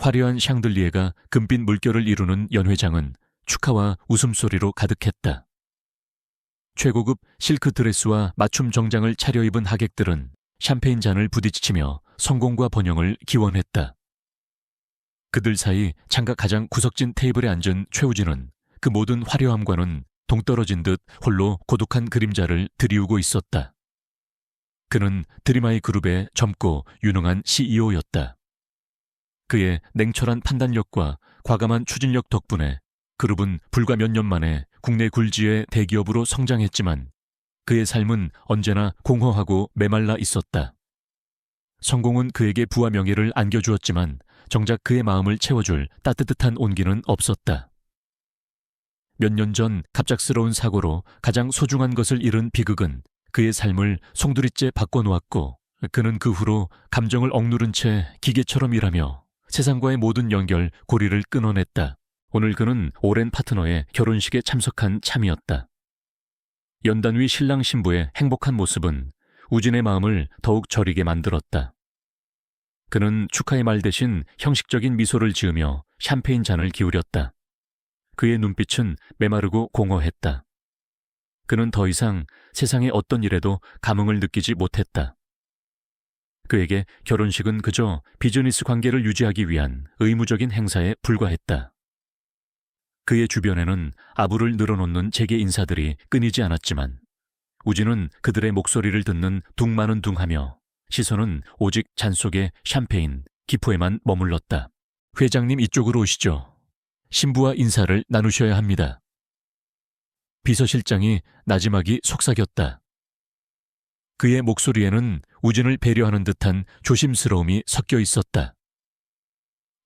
화려한 샹들리에가 금빛 물결을 이루는 연회장은 축하와 웃음소리로 가득했다. 최고급 실크 드레스와 맞춤 정장을 차려입은 하객들은 샴페인 잔을 부딪히며 성공과 번영을 기원했다. 그들 사이 창가 가장 구석진 테이블에 앉은 최우진은 그 모든 화려함과는 동떨어진 듯 홀로 고독한 그림자를 드리우고 있었다. 그는 드림아이 그룹의 젊고 유능한 CEO였다. 그의 냉철한 판단력과 과감한 추진력 덕분에 그룹은 불과 몇 년 만에 국내 굴지의 대기업으로 성장했지만 그의 삶은 언제나 공허하고 메말라 있었다. 성공은 그에게 부와 명예를 안겨주었지만 정작 그의 마음을 채워줄 따뜻한 온기는 없었다. 몇 년 전 갑작스러운 사고로 가장 소중한 것을 잃은 비극은 그의 삶을 송두리째 바꿔놓았고 그는 그 후로 감정을 억누른 채 기계처럼 일하며 세상과의 모든 연결, 고리를 끊어냈다. 오늘 그는 오랜 파트너의 결혼식에 참석한 참이었다. 연단 위 신랑 신부의 행복한 모습은 우진의 마음을 더욱 저리게 만들었다. 그는 축하의 말 대신 형식적인 미소를 지으며 샴페인 잔을 기울였다. 그의 눈빛은 메마르고 공허했다. 그는 더 이상 세상의 어떤 일에도 감흥을 느끼지 못했다. 그에게 결혼식은 그저 비즈니스 관계를 유지하기 위한 의무적인 행사에 불과했다. 그의 주변에는 아부를 늘어놓는 재계 인사들이 끊이지 않았지만 우진은 그들의 목소리를 듣는 둥마는둥하며 시선은 오직 잔 속의 샴페인, 기포에만 머물렀다. 회장님 이쪽으로 오시죠. 신부와 인사를 나누셔야 합니다. 비서실장이 나지막이 속삭였다. 그의 목소리에는 우진을 배려하는 듯한 조심스러움이 섞여 있었다.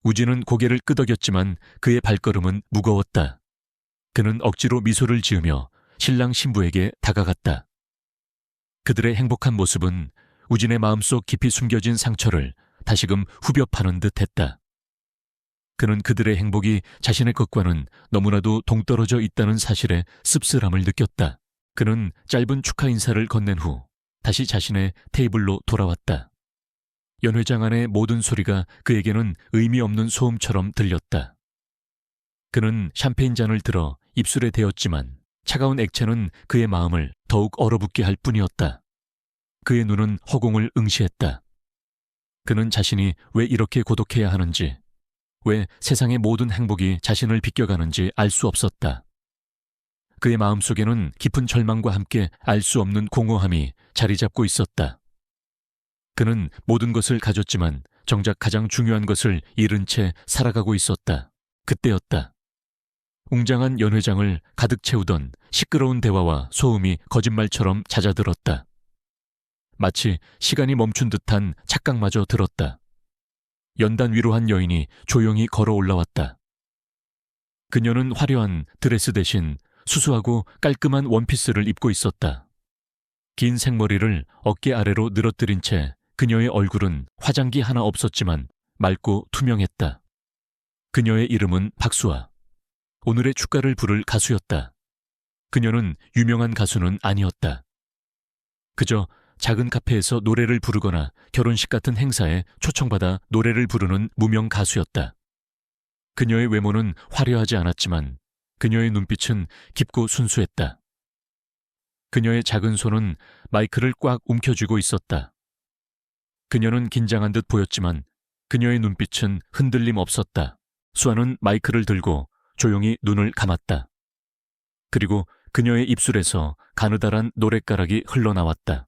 우진은 고개를 끄덕였지만 그의 발걸음은 무거웠다. 그는 억지로 미소를 지으며 신랑 신부에게 다가갔다. 그들의 행복한 모습은 우진의 마음속 깊이 숨겨진 상처를 다시금 후벼 파는 듯했다. 그는 그들의 행복이 자신의 것과는 너무나도 동떨어져 있다는 사실에 씁쓸함을 느꼈다. 그는 짧은 축하 인사를 건넨 후 다시 자신의 테이블로 돌아왔다. 연회장 안의 모든 소리가 그에게는 의미 없는 소음처럼 들렸다. 그는 샴페인 잔을 들어 입술에 대었지만 차가운 액체는 그의 마음을 더욱 얼어붙게 할 뿐이었다. 그의 눈은 허공을 응시했다. 그는 자신이 왜 이렇게 고독해야 하는지, 왜 세상의 모든 행복이 자신을 비껴가는지 알 수 없었다. 그의 마음속에는 깊은 절망과 함께 알 수 없는 공허함이 자리 잡고 있었다. 그는 모든 것을 가졌지만 정작 가장 중요한 것을 잃은 채 살아가고 있었다. 그때였다. 웅장한 연회장을 가득 채우던 시끄러운 대화와 소음이 거짓말처럼 잦아들었다. 마치 시간이 멈춘 듯한 착각마저 들었다. 연단 위로 한 여인이 조용히 걸어 올라왔다. 그녀는 화려한 드레스 대신 수수하고 깔끔한 원피스를 입고 있었다. 긴 생머리를 어깨 아래로 늘어뜨린 채 그녀의 얼굴은 화장기 하나 없었지만 맑고 투명했다. 그녀의 이름은 박수아. 오늘의 축가를 부를 가수였다. 그녀는 유명한 가수는 아니었다. 그저 작은 카페에서 노래를 부르거나 결혼식 같은 행사에 초청받아 노래를 부르는 무명 가수였다. 그녀의 외모는 화려하지 않았지만 그녀의 눈빛은 깊고 순수했다. 그녀의 작은 손은 마이크를 꽉 움켜쥐고 있었다. 그녀는 긴장한 듯 보였지만 그녀의 눈빛은 흔들림 없었다. 수아는 마이크를 들고 조용히 눈을 감았다. 그리고 그녀의 입술에서 가느다란 노랫가락이 흘러나왔다.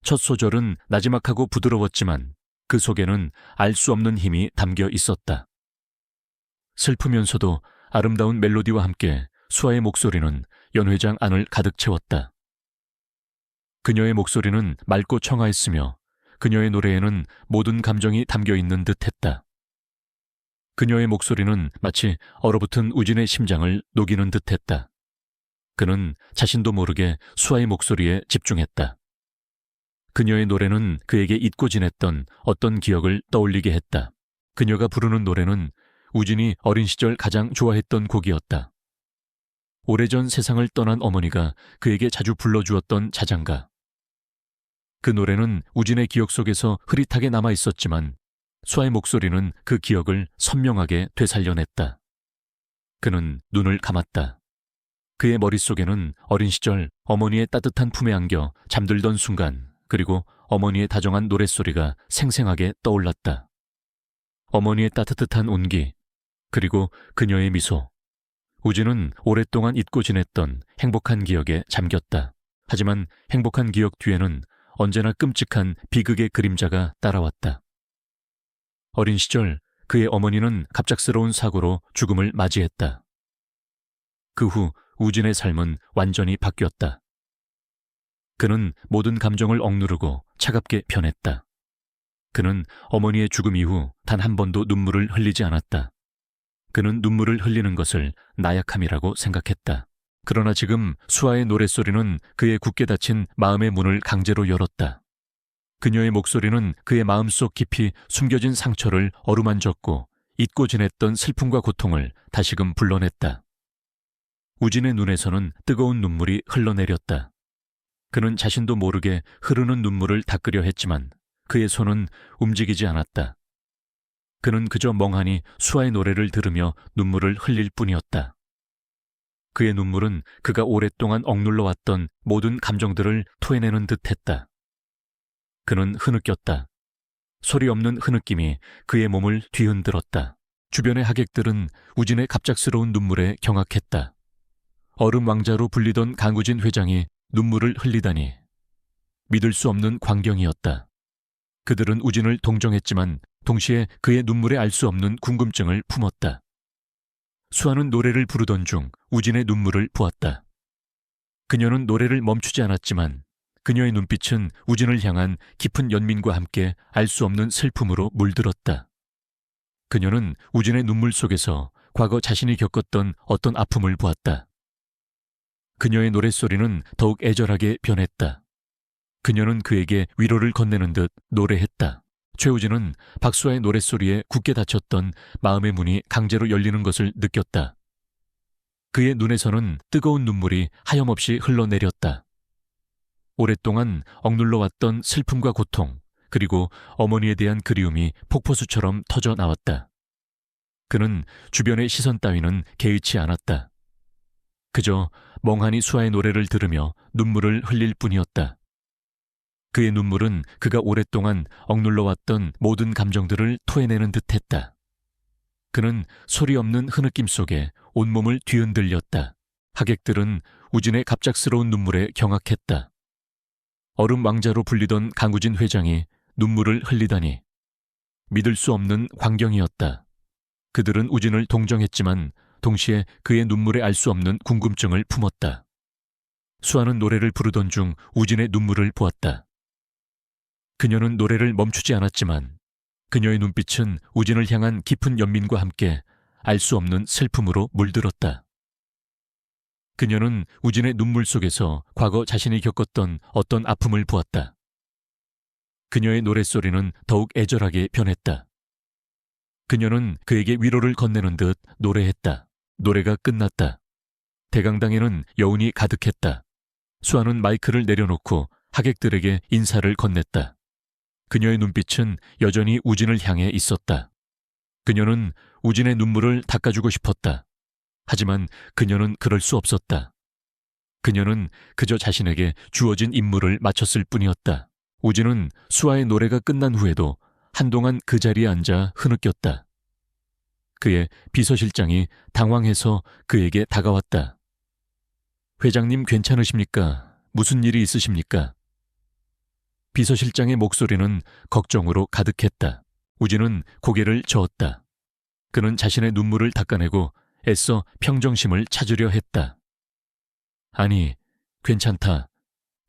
첫 소절은 나지막하고 부드러웠지만 그 속에는 알 수 없는 힘이 담겨 있었다. 슬프면서도 아름다운 멜로디와 함께 수아의 목소리는 연회장 안을 가득 채웠다. 그녀의 목소리는 맑고 청아했으며 그녀의 노래에는 모든 감정이 담겨 있는 듯했다. 그녀의 목소리는 마치 얼어붙은 우진의 심장을 녹이는 듯했다. 그는 자신도 모르게 수아의 목소리에 집중했다. 그녀의 노래는 그에게 잊고 지냈던 어떤 기억을 떠올리게 했다. 그녀가 부르는 노래는 우진이 어린 시절 가장 좋아했던 곡이었다. 오래전 세상을 떠난 어머니가 그에게 자주 불러주었던 자장가. 그 노래는 우진의 기억 속에서 흐릿하게 남아 있었지만 수아의 목소리는 그 기억을 선명하게 되살려냈다. 그는 눈을 감았다. 그의 머릿속에는 어린 시절 어머니의 따뜻한 품에 안겨 잠들던 순간, 그리고 어머니의 다정한 노랫소리가 생생하게 떠올랐다. 어머니의 따뜻한 온기, 그리고 그녀의 미소. 우진은 오랫동안 잊고 지냈던 행복한 기억에 잠겼다. 하지만 행복한 기억 뒤에는 언제나 끔찍한 비극의 그림자가 따라왔다. 어린 시절 그의 어머니는 갑작스러운 사고로 죽음을 맞이했다. 그 후 우진의 삶은 완전히 바뀌었다. 그는 모든 감정을 억누르고 차갑게 변했다. 그는 어머니의 죽음 이후 단 한 번도 눈물을 흘리지 않았다. 그는 눈물을 흘리는 것을 나약함이라고 생각했다. 그러나 지금 수아의 노랫소리는 그의 굳게 닫힌 마음의 문을 강제로 열었다. 그녀의 목소리는 그의 마음속 깊이 숨겨진 상처를 어루만졌고 잊고 지냈던 슬픔과 고통을 다시금 불러냈다. 우진의 눈에서는 뜨거운 눈물이 흘러내렸다. 그는 자신도 모르게 흐르는 눈물을 닦으려 했지만 그의 손은 움직이지 않았다. 그는 그저 멍하니 수아의 노래를 들으며 눈물을 흘릴 뿐이었다. 그의 눈물은 그가 오랫동안 억눌러 왔던 모든 감정들을 토해내는 듯했다. 그는 흐느꼈다. 소리 없는 흐느낌이 그의 몸을 뒤흔들었다. 주변의 하객들은 우진의 갑작스러운 눈물에 경악했다. 얼음 왕자로 불리던 강우진 회장이 눈물을 흘리다니. 믿을 수 없는 광경이었다. 그들은 우진을 동정했지만 동시에 그의 눈물에 알 수 없는 궁금증을 품었다. 수아는 노래를 부르던 중 우진의 눈물을 보았다. 그녀는 노래를 멈추지 않았지만 그녀의 눈빛은 우진을 향한 깊은 연민과 함께 알 수 없는 슬픔으로 물들었다. 그녀는 우진의 눈물 속에서 과거 자신이 겪었던 어떤 아픔을 보았다. 그녀의 노랫소리는 더욱 애절하게 변했다. 그녀는 그에게 위로를 건네는 듯 노래했다. 최우진은 박수아의 노랫소리에 굳게 닫혔던 마음의 문이 강제로 열리는 것을 느꼈다. 그의 눈에서는 뜨거운 눈물이 하염없이 흘러내렸다. 오랫동안 억눌러 왔던 슬픔과 고통, 그리고 어머니에 대한 그리움이 폭포수처럼 터져 나왔다. 그는 주변의 시선 따위는 개의치 않았다. 그저 멍하니 수아의 노래를 들으며 눈물을 흘릴 뿐이었다. 그의 눈물은 그가 오랫동안 억눌러 왔던 모든 감정들을 토해내는 듯했다. 그는 소리 없는 흐느낌 속에 온몸을 뒤흔들렸다. 하객들은 우진의 갑작스러운 눈물에 경악했다. 얼음 왕자로 불리던 강우진 회장이 눈물을 흘리다니. 믿을 수 없는 광경이었다. 그들은 우진을 동정했지만 동시에 그의 눈물에 알 수 없는 궁금증을 품었다. 수아는 노래를 부르던 중 우진의 눈물을 보았다. 그녀는 노래를 멈추지 않았지만 그녀의 눈빛은 우진을 향한 깊은 연민과 함께 알 수 없는 슬픔으로 물들었다. 그녀는 우진의 눈물 속에서 과거 자신이 겪었던 어떤 아픔을 보았다. 그녀의 노랫소리는 더욱 애절하게 변했다. 그녀는 그에게 위로를 건네는 듯 노래했다. 노래가 끝났다. 대강당에는 여운이 가득했다. 수아는 마이크를 내려놓고 하객들에게 인사를 건넸다. 그녀의 눈빛은 여전히 우진을 향해 있었다. 그녀는 우진의 눈물을 닦아주고 싶었다. 하지만 그녀는 그럴 수 없었다. 그녀는 그저 자신에게 주어진 임무를 마쳤을 뿐이었다. 우진은 수아의 노래가 끝난 후에도 한동안 그 자리에 앉아 흐느꼈다. 그의 비서실장이 당황해서 그에게 다가왔다. 회장님 괜찮으십니까? 무슨 일이 있으십니까? 비서실장의 목소리는 걱정으로 가득했다. 우진은 고개를 저었다. 그는 자신의 눈물을 닦아내고 애써 평정심을 찾으려 했다. 아니, 괜찮다.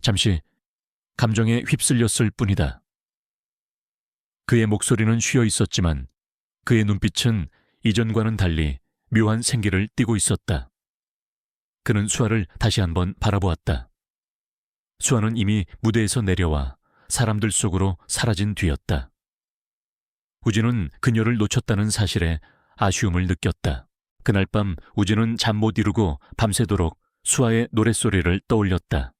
잠시 감정에 휩쓸렸을 뿐이다. 그의 목소리는 쉬어 있었지만 그의 눈빛은 이전과는 달리 묘한 생기를 띠고 있었다. 그는 수아를 다시 한번 바라보았다. 수아는 이미 무대에서 내려와 사람들 속으로 사라진 뒤였다. 우진은 그녀를 놓쳤다는 사실에 아쉬움을 느꼈다. 그날 밤 우진은 잠 못 이루고 밤새도록 수아의 노랫소리를 떠올렸다.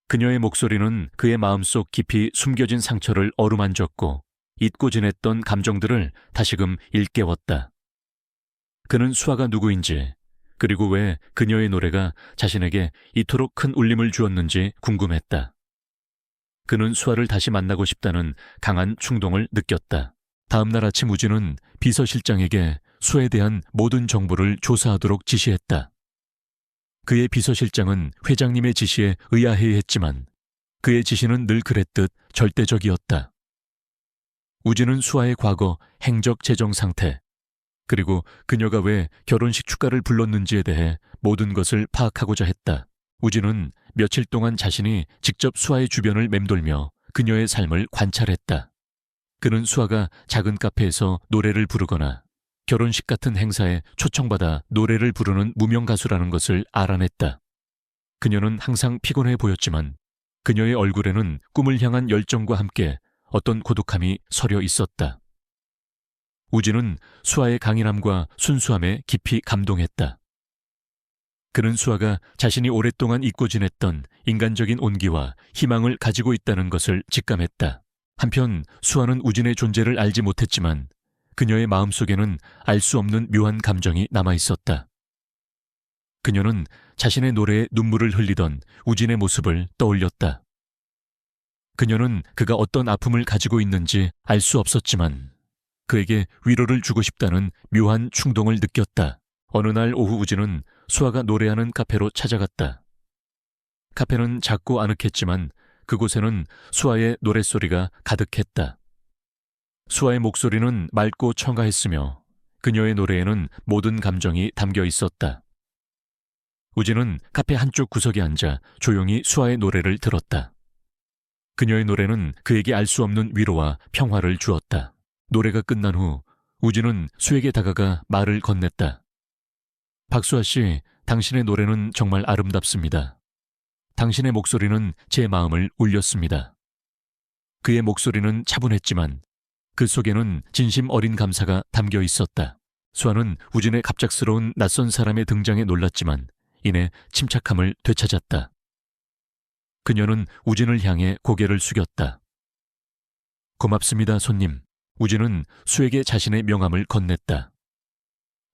그녀의 목소리는 그의 마음속 깊이 숨겨진 상처를 어루만졌고 잊고 지냈던 감정들을 다시금 일깨웠다. 그는 수아가 누구인지, 그리고 왜 그녀의 노래가 자신에게 이토록 큰 울림을 주었는지 궁금했다. 그는 수아를 다시 만나고 싶다는 강한 충동을 느꼈다. 다음 날 아침 우진은 비서실장에게 수아에 대한 모든 정보를 조사하도록 지시했다. 그의 비서실장은 회장님의 지시에 의아해했지만 그의 지시는 늘 그랬듯 절대적이었다. 우진은 수아의 과거, 행적 재정 상태, 그리고 그녀가 왜 결혼식 축가를 불렀는지에 대해 모든 것을 파악하고자 했다. 우진은 며칠 동안 자신이 직접 수아의 주변을 맴돌며 그녀의 삶을 관찰했다. 그는 수아가 작은 카페에서 노래를 부르거나 결혼식 같은 행사에 초청받아 노래를 부르는 무명 가수라는 것을 알아냈다. 그녀는 항상 피곤해 보였지만 그녀의 얼굴에는 꿈을 향한 열정과 함께 어떤 고독함이 서려 있었다. 우진은 수아의 강인함과 순수함에 깊이 감동했다. 그는 수아가 자신이 오랫동안 잊고 지냈던 인간적인 온기와 희망을 가지고 있다는 것을 직감했다. 한편 수아는 우진의 존재를 알지 못했지만 그녀의 마음속에는 알 수 없는 묘한 감정이 남아있었다. 그녀는 자신의 노래에 눈물을 흘리던 우진의 모습을 떠올렸다. 그녀는 그가 어떤 아픔을 가지고 있는지 알 수 없었지만 그에게 위로를 주고 싶다는 묘한 충동을 느꼈다. 어느 날 오후 우진은 수아가 노래하는 카페로 찾아갔다. 카페는 작고 아늑했지만 그곳에는 수아의 노랫소리가 가득했다. 수아의 목소리는 맑고 청아했으며 그녀의 노래에는 모든 감정이 담겨 있었다. 우진은 카페 한쪽 구석에 앉아 조용히 수아의 노래를 들었다. 그녀의 노래는 그에게 알 수 없는 위로와 평화를 주었다. 노래가 끝난 후 우진은 수에게 다가가 말을 건넸다. 박수아 씨, 당신의 노래는 정말 아름답습니다. 당신의 목소리는 제 마음을 울렸습니다. 그의 목소리는 차분했지만 그 속에는 진심 어린 감사가 담겨 있었다. 수아는 우진의 갑작스러운 낯선 사람의 등장에 놀랐지만 이내 침착함을 되찾았다. 그녀는 우진을 향해 고개를 숙였다. 고맙습니다, 손님. 우진은 수에게 자신의 명함을 건넸다.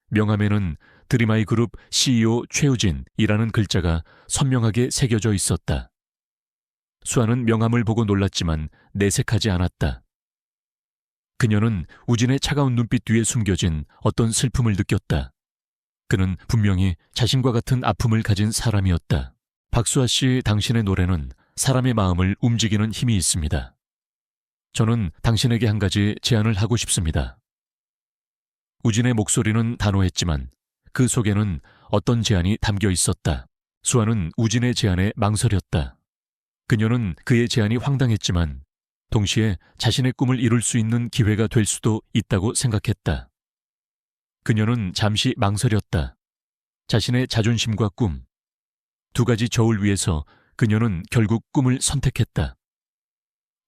명함에는 드림아이 그룹 CEO 최우진이라는 글자가 선명하게 새겨져 있었다. 수아는 명함을 보고 놀랐지만 내색하지 않았다. 그녀는 우진의 차가운 눈빛 뒤에 숨겨진 어떤 슬픔을 느꼈다. 그는 분명히 자신과 같은 아픔을 가진 사람이었다. 박수아 씨, 당신의 노래는 사람의 마음을 움직이는 힘이 있습니다. 저는 당신에게 한 가지 제안을 하고 싶습니다. 우진의 목소리는 단호했지만 그 속에는 어떤 제안이 담겨 있었다. 수아는 우진의 제안에 망설였다. 그녀는 그의 제안이 황당했지만 동시에 자신의 꿈을 이룰 수 있는 기회가 될 수도 있다고 생각했다. 그녀는 잠시 망설였다. 자신의 자존심과 꿈, 두 가지 저울 위에서 그녀는 결국 꿈을 선택했다.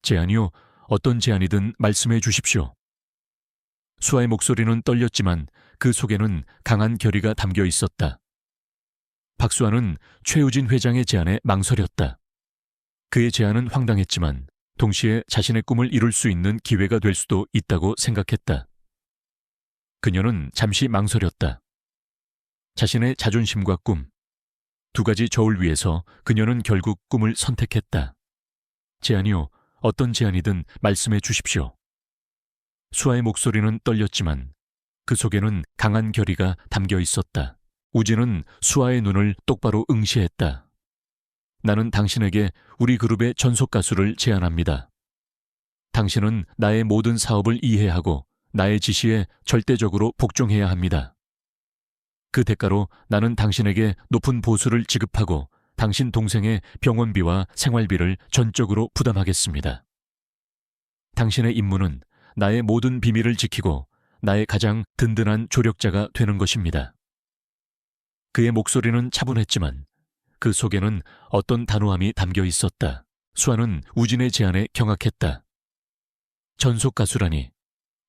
제안이요, 어떤 제안이든 말씀해 주십시오. 수아의 목소리는 떨렸지만 그 속에는 강한 결의가 담겨 있었다. 박수아는 최우진 회장의 제안에 망설였다. 그의 제안은 황당했지만 동시에 자신의 꿈을 이룰 수 있는 기회가 될 수도 있다고 생각했다. 그녀는 잠시 망설였다. 자신의 자존심과 꿈, 두 가지 저울 위에서 그녀는 결국 꿈을 선택했다. 제안이요, 어떤 제안이든 말씀해 주십시오. 수아의 목소리는 떨렸지만 그 속에는 강한 결의가 담겨 있었다. 우진은 수아의 눈을 똑바로 응시했다. 나는 당신에게 우리 그룹의 전속 가수를 제안합니다. 당신은 나의 모든 사업을 이해하고 나의 지시에 절대적으로 복종해야 합니다. 그 대가로 나는 당신에게 높은 보수를 지급하고 당신 동생의 병원비와 생활비를 전적으로 부담하겠습니다. 당신의 임무는 나의 모든 비밀을 지키고 나의 가장 든든한 조력자가 되는 것입니다. 그의 목소리는 차분했지만 그 속에는 어떤 단호함이 담겨 있었다. 수아는 우진의 제안에 경악했다. 전속 가수라니,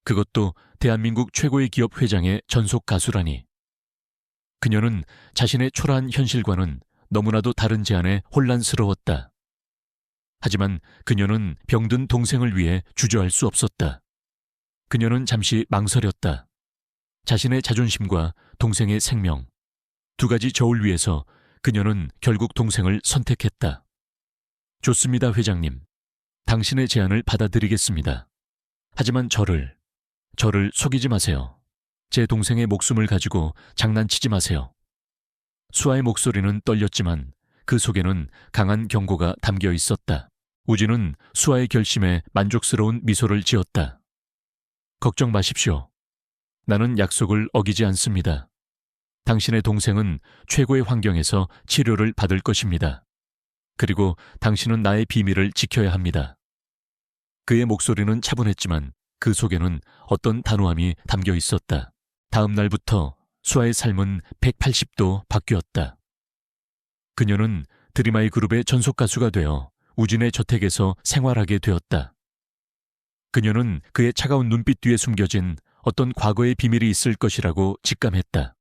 그것도 대한민국 최고의 기업 회장의 전속 가수라니. 그녀는 자신의 초라한 현실과는 너무나도 다른 제안에 혼란스러웠다. 하지만 그녀는 병든 동생을 위해 주저할 수 없었다. 그녀는 잠시 망설였다. 자신의 자존심과 동생의 생명, 두 가지 저울 위에서 그녀는 결국 동생을 선택했다. 좋습니다, 회장님. 당신의 제안을 받아들이겠습니다. 하지만 저를 속이지 마세요. 제 동생의 목숨을 가지고 장난치지 마세요. 수아의 목소리는 떨렸지만 그 속에는 강한 경고가 담겨 있었다. 우진은 수아의 결심에 만족스러운 미소를 지었다. 걱정 마십시오. 나는 약속을 어기지 않습니다. 당신의 동생은 최고의 환경에서 치료를 받을 것입니다. 그리고 당신은 나의 비밀을 지켜야 합니다. 그의 목소리는 차분했지만 그 속에는 어떤 단호함이 담겨 있었다. 다음 날부터 수아의 삶은 180도 바뀌었다. 그녀는 드림아이 그룹의 전속 가수가 되어 우진의 저택에서 생활하게 되었다. 그녀는 그의 차가운 눈빛 뒤에 숨겨진 어떤 과거의 비밀이 있을 것이라고 직감했다.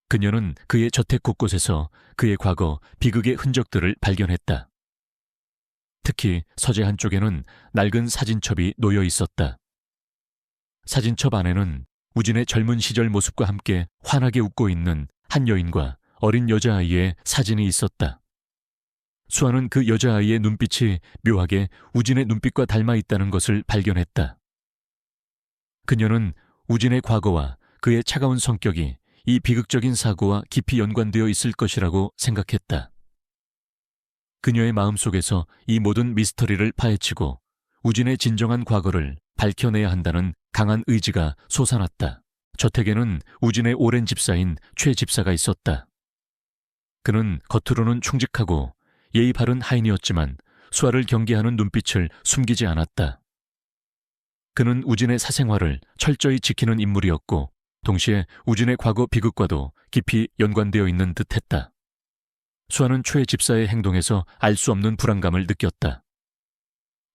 그녀는 그의 저택 곳곳에서 그의 과거 비극의 흔적들을 발견했다. 특히 서재 한쪽에는 낡은 사진첩이 놓여 있었다. 사진첩 안에는 우진의 젊은 시절 모습과 함께 환하게 웃고 있는 한 여인과 어린 여자아이의 사진이 있었다. 수아는 그 여자아이의 눈빛이 묘하게 우진의 눈빛과 닮아 있다는 것을 발견했다. 그녀는 우진의 과거와 그의 차가운 성격이 이 비극적인 사고와 깊이 연관되어 있을 것이라고 생각했다. 그녀의 마음속에서 이 모든 미스터리를 파헤치고 우진의 진정한 과거를 밝혀내야 한다는 강한 의지가 솟아났다. 저택에는 우진의 오랜 집사인 최 집사가 있었다. 그는 겉으로는 충직하고 예의 바른 하인이었지만 수아를 경계하는 눈빛을 숨기지 않았다. 그는 우진의 사생활을 철저히 지키는 인물이었고 동시에 우진의 과거 비극과도 깊이 연관되어 있는 듯했다. 수아는 최 집사의 행동에서 알 수 없는 불안감을 느꼈다.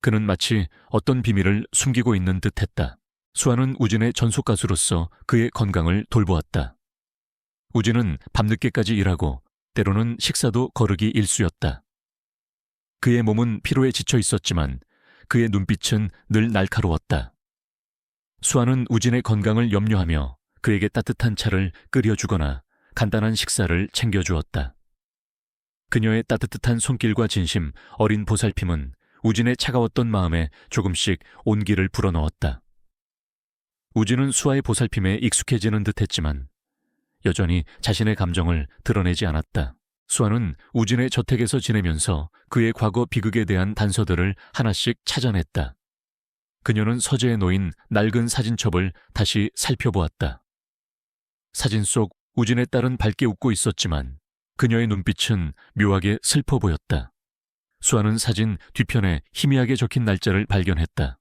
그는 마치 어떤 비밀을 숨기고 있는 듯했다. 수아는 우진의 전속 가수로서 그의 건강을 돌보았다. 우진은 밤늦게까지 일하고 때로는 식사도 거르기 일쑤였다. 그의 몸은 피로에 지쳐 있었지만 그의 눈빛은 늘 날카로웠다. 수아는 우진의 건강을 염려하며 그에게 따뜻한 차를 끓여주거나 간단한 식사를 챙겨주었다. 그녀의 따뜻한 손길과 진심, 어린 보살핌은 우진의 차가웠던 마음에 조금씩 온기를 불어넣었다. 우진은 수아의 보살핌에 익숙해지는 듯했지만 여전히 자신의 감정을 드러내지 않았다. 수아는 우진의 저택에서 지내면서 그의 과거 비극에 대한 단서들을 하나씩 찾아냈다. 그녀는 서재에 놓인 낡은 사진첩을 다시 살펴보았다. 사진 속 우진의 딸은 밝게 웃고 있었지만 그녀의 눈빛은 묘하게 슬퍼 보였다. 수아는 사진 뒤편에 희미하게 적힌 날짜를 발견했다.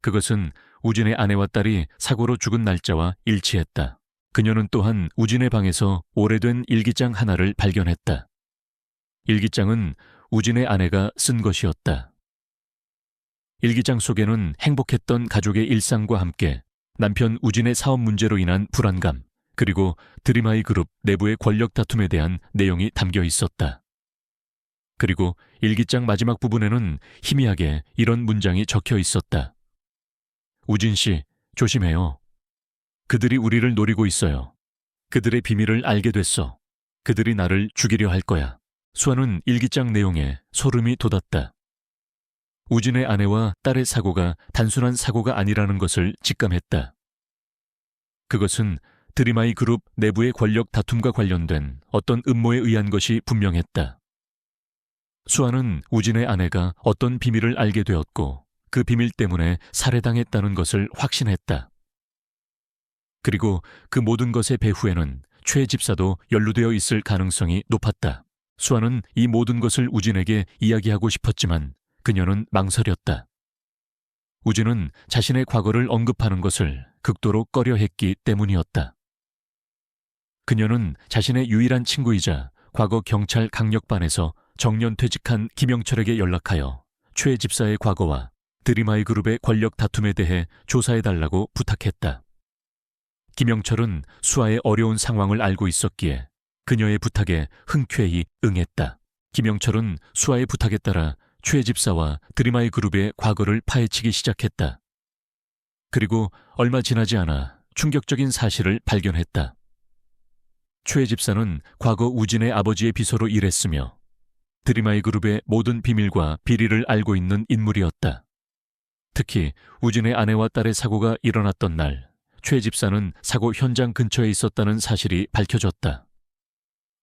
그것은 우진의 아내와 딸이 사고로 죽은 날짜와 일치했다. 그녀는 또한 우진의 방에서 오래된 일기장 하나를 발견했다. 일기장은 우진의 아내가 쓴 것이었다. 일기장 속에는 행복했던 가족의 일상과 함께 남편 우진의 사업 문제로 인한 불안감, 그리고 드림아이 그룹 내부의 권력 다툼에 대한 내용이 담겨 있었다. 그리고 일기장 마지막 부분에는 희미하게 이런 문장이 적혀 있었다. 우진 씨, 조심해요. 그들이 우리를 노리고 있어요. 그들의 비밀을 알게 됐어. 그들이 나를 죽이려 할 거야. 수아는 일기장 내용에 소름이 돋았다. 우진의 아내와 딸의 사고가 단순한 사고가 아니라는 것을 직감했다. 그것은 드림아이 그룹 내부의 권력 다툼과 관련된 어떤 음모에 의한 것이 분명했다. 수아는 우진의 아내가 어떤 비밀을 알게 되었고 그 비밀 때문에 살해당했다는 것을 확신했다. 그리고 그 모든 것의 배후에는 최 집사도 연루되어 있을 가능성이 높았다. 수아는 이 모든 것을 우진에게 이야기하고 싶었지만 그녀는 망설였다. 우진은 자신의 과거를 언급하는 것을 극도로 꺼려했기 때문이었다. 그녀는 자신의 유일한 친구이자 과거 경찰 강력반에서 정년퇴직한 김영철에게 연락하여 최 집사의 과거와 드림아이 그룹의 권력 다툼에 대해 조사해달라고 부탁했다. 김영철은 수아의 어려운 상황을 알고 있었기에 그녀의 부탁에 흔쾌히 응했다. 김영철은 수아의 부탁에 따라 최 집사와 드림아이 그룹의 과거를 파헤치기 시작했다. 그리고 얼마 지나지 않아 충격적인 사실을 발견했다. 최 집사는 과거 우진의 아버지의 비서로 일했으며 드림아이 그룹의 모든 비밀과 비리를 알고 있는 인물이었다. 특히 우진의 아내와 딸의 사고가 일어났던 날, 최 집사는 사고 현장 근처에 있었다는 사실이 밝혀졌다.